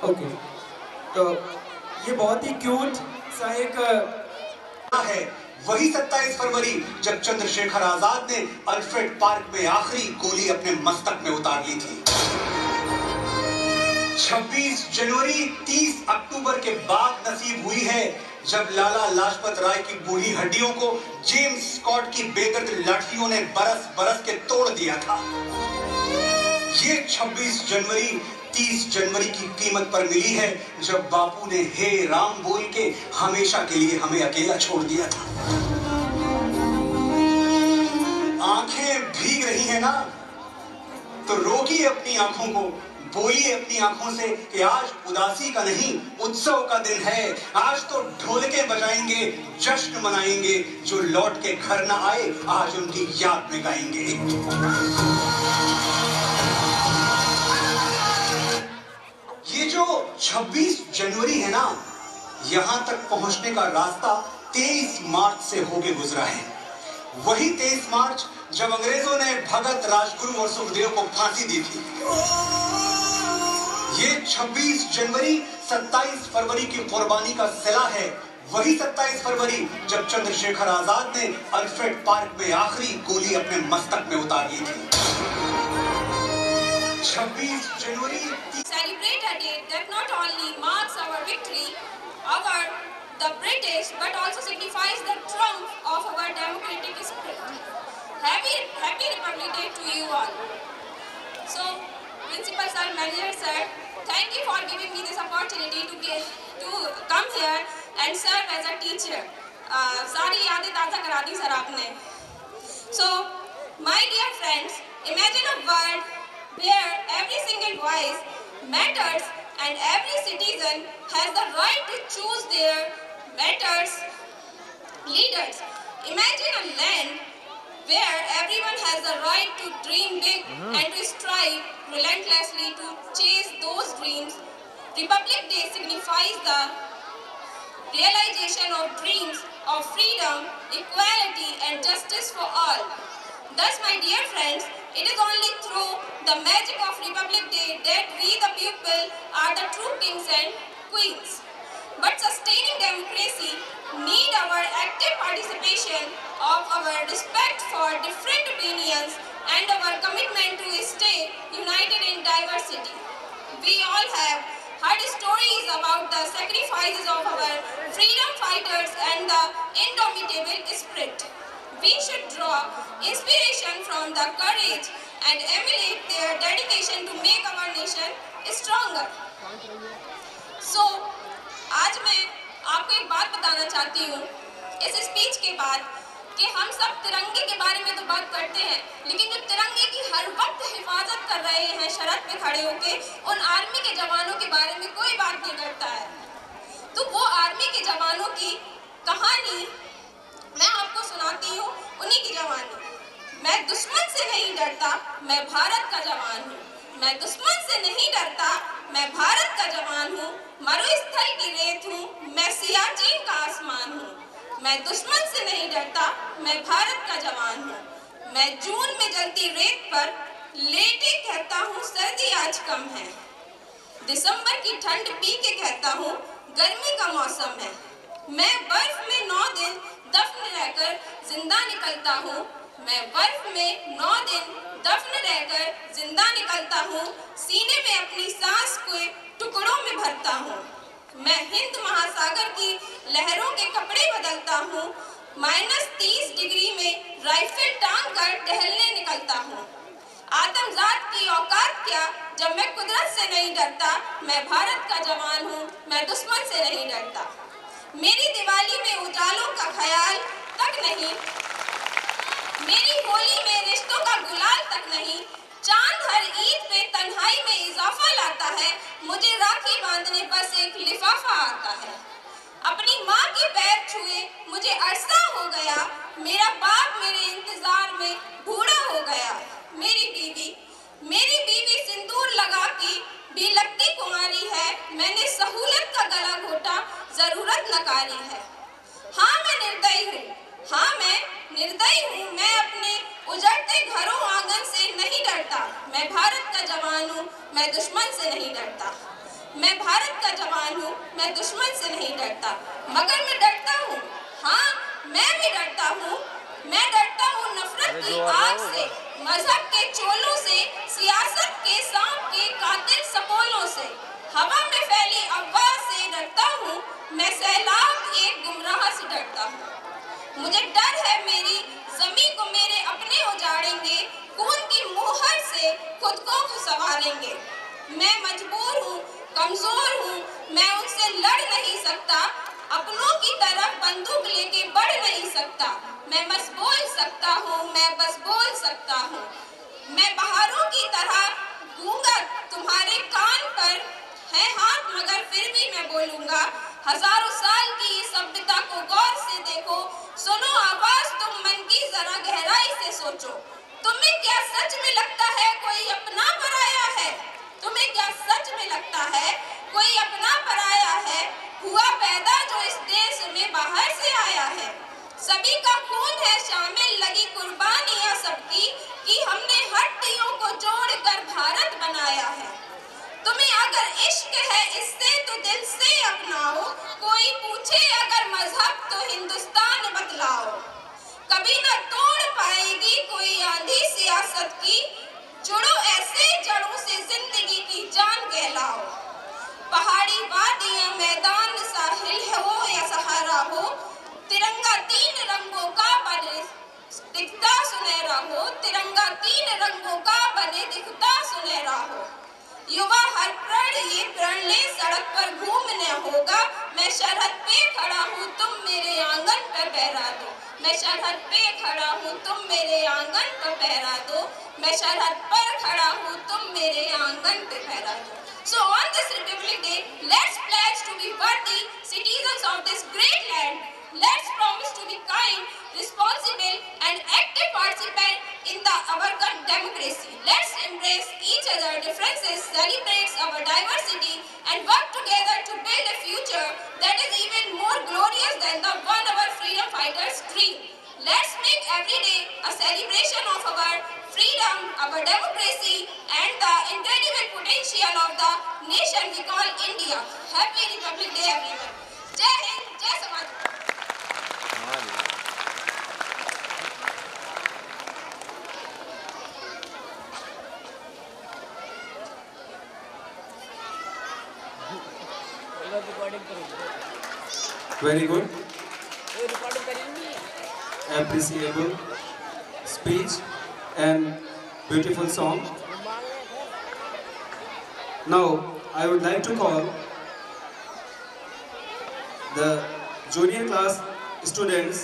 Okay, तो ये बहुत ही क्यूट सा एक है। वही 27 फरवरी जब चंद्रशेखर आजाद ने अल्फ्रेड पार्क में आखिरी गोली अपने मस्तक में उतार ली थी। 26 जनवरी 30 अक्टूबर के बाद नसीब हुई है जब लाला लाजपत राय की बूढ़ी हड्डियों को जेम्स स्कॉट की बेदर्द लाठियों ने बरस बरस के तोड़ दिया था। ये 26 जनवरी 30 जनवरी की कीमत पर मिली है जब बापू ने हे राम बोल के हमेशा के लिए हमें अकेला छोड़ दिया था। आंखें भीग रही है ना, तो रोकिए अपनी आंखों को, बोलिए अपनी आंखों से कि आज उदासी का नहीं उत्सव का दिन है। आज तो ढोलके बजाएंगे, जश्न मनाएंगे। जो लौट के घर ना आए आज उनकी याद में गाएंगे। ये जो 26 जनवरी है ना, यहां तक पहुंचने का रास्ता 23 मार्च से होके गुजरा है। वही 23 मार्च जब अंग्रेजों ने भगत, राजगुरु और सुखदेव को फांसी दी थी। ये 26 जनवरी 27 फरवरी की कुर्बानी का सिला है। वही 27 फरवरी जब चंद्रशेखर आजाद ने अल्फ्रेड पार्क में आखिरी गोली अपने मस्तक में उतार ली थी। 26 जनवरी celebrate a day that not only marks our victory over the British but also signifies the triumph of our democratic spirit. Happy Republic Day to you all. So, Principal Sir, Manager Sir, thank you for giving me this opportunity to come here and serve as a teacher. सारी यादें ताज़ा करा दी sir आपने. So, my dear friends, imagine a world where every single voice matters and every citizen has the right to choose their matters leaders. Imagine a land where everyone has the right to dream big and to strive relentlessly to chase those dreams. Republic Day signifies the realization of dreams of freedom, equality and justice for all. Thus, my dear friends, it is only through the magic of Republic Day that we the people are the true kings and queens. But sustaining democracy need our active participation of our respect for different opinions and our commitment to stay united in diversity. We all have heard stories about the sacrifices of our freedom fighters and the indomitable spirit. We should draw inspiration from the courage and emulate their dedication to make our nation stronger. So, आज मैं आपको एक बात बताना चाहती हूँ इस speech के बाद कि हम सब तिरंगे के बारे में तो बात करते हैं, लेकिन जो तिरंगे की हर वक्त हिफाजत कर रहे हैं शरत पे खड़े होके, उन आर्मी के जवानों के बारे में कोई बात नहीं करता है। तो वो आर्मी के जवानों की कहानी मैं आपको सुनाती हूँ, उन्हीं की जवानी। मैं दुश्मन से नहीं डरता, मैं भारत का जवान हूँ। मैं दुश्मन से नहीं डरता, मैं भारत का जवान हूँ। मरुस्थल की रेत हूँ, मैं सियाचिन का आसमान हूँ। मैं दुश्मन से नहीं डरता, मैं भारत का जवान हूँ। मैं जून में जलती रेत पर लेटे कहता हूँ सर्दी आज कम है। दिसंबर की ठंड पी के कहता हूँ गर्मी का मौसम है। मैं बर्फ में 9 दिन दफन रहकर जिंदा निकलता हूँ। मैं बर्फ में 9 दिन दफन रहकर जिंदा निकलता हूँ। सीने में अपनी सांस को टुकड़ों में भरता हूँ। मैं हिंद महासागर की लहरों के कपड़े बदलता हूँ। -30 डिग्री में राइफल टांग कर टहलने निकलता हूँ। आतंकवाद की औकात क्या जब मैं कुदरत से नहीं डरता। मैं भारत का जवान हूँ, मैं दुश्मन से नहीं डरता। मेरी दिवाली में उजालों का ख्याल तक नहीं, मेरी होली में रिश्तों का गुलाल तक नहीं। चांद हर ईद पे तन्हाई में इजाफा लाता है। मुझे राखी बांधने बस एक लिफाफा आता है। अपनी माँ के पैर छुए मुझे अरसा हो गया। मेरा बाप मेरे इंतजार में बूढ़ा हो गया। मेरी बीवी सिंदूर लगा के भी लगती कुंवारी है। मैंने सहूलत का गला घोटा, जरूरत नकारी है। हाँ मैं निर्दयी हूँ, हाँ मैं निर्दयी हूँ। मैं अपने उजड़ते घरों आंगन से नहीं डरता। मैं भारत का जवान हूँ, मैं दुश्मन से नहीं डरता। मैं भारत का जवान हूँ, मैं दुश्मन से नहीं डरता, मगर मैं डरता हूँ, हाँ मैं भी डरता हूँ। मैं डरता हूँ नफरत की आग से, मजहब के चोलों से, सियासत के सांप के कातिल सपोलों से, हवा में फैली अफवाह से डरता हूँ, मैं सैलाब एक गुमराह से डरता हूँ। मुझे डर है मेरी जमीन को मेरे अपने उजाड़ेंगे, खून की मुहर से खुद को संवारेंगे। मैं मजबूर हूँ, कमजोर हूँ, मैं उनसे लड़ नहीं सकता, अपनों की तरफ बंदूक लेके बढ़ नहीं सकता। मैं बस बोल सकता हूँ, मैं बस बोल सकता हूँ। मैं बहारों की तरह दूंगा तुम्हारे कान पर है हाथ, मगर फिर भी मैं बोलूंगा। हजारों साल की इस सभ्यता को गौर से देखो, सुनो आवाज तुम मन की जरा गहराई से सोचो। तुम्हें क्या सच में लगता है कोई अपना पराया है? तुम्हें क्या सच में लगता है कोई अपना पराया है? हुआ पैदा जो इस देश में बाहर से आया है। सभी का खून है शामिल, लगी कुर्बानियां सबकी, कि हमने हड्डियों को जोड़कर भारत बनाया है। तुम्हें अगर इश्क है इससे तो दिल से अपनाओ, कोई पूछे अगर मजहब तो हिंदुस्तान बतलाओ। कभी न तोड़ पाएगी कोई आंधी सियासत की, जुड़ो ऐसे जड़ों से जिंदगी की जान कहलाओ। पहाड़ी वादियां मैदान साहिल हो या सहारा हो, तिरंगा तीन रंगों का बने दिखता सुनहरा हो, तिरंगा तीन रंगों का बने दिखता सुनहरा हो। युवा हर प्रण ये प्रण ले सड़क पर घूमने होगा, मैं सरहद पे खड़ा हूँ तुम मेरे आंगन पर पहरा दो। मैं सरहद पे खड़ा हूँ तुम मेरे आंगन पर पहरा दो। मैं सरहद पर खड़ा हूँ तुम मेरे आंगन पे पहरा दो। So on this Republic Day, let's pledge to be worthy citizens of this great land. Let's promise to be kind, responsible, and active participant in our democracy. Let's embrace each other's differences, celebrate our diversity, and work together to build a future that is even more glorious than the one our freedom fighters dream. Let's make every day a celebration of our freedom, our democracy, and the incredible potential of the nation we call India. Happy Republic Day, everyone. Jai Hind, Jai Samaj. Very good. Appreciable speech and beautiful song. Now, I would like to call the junior class students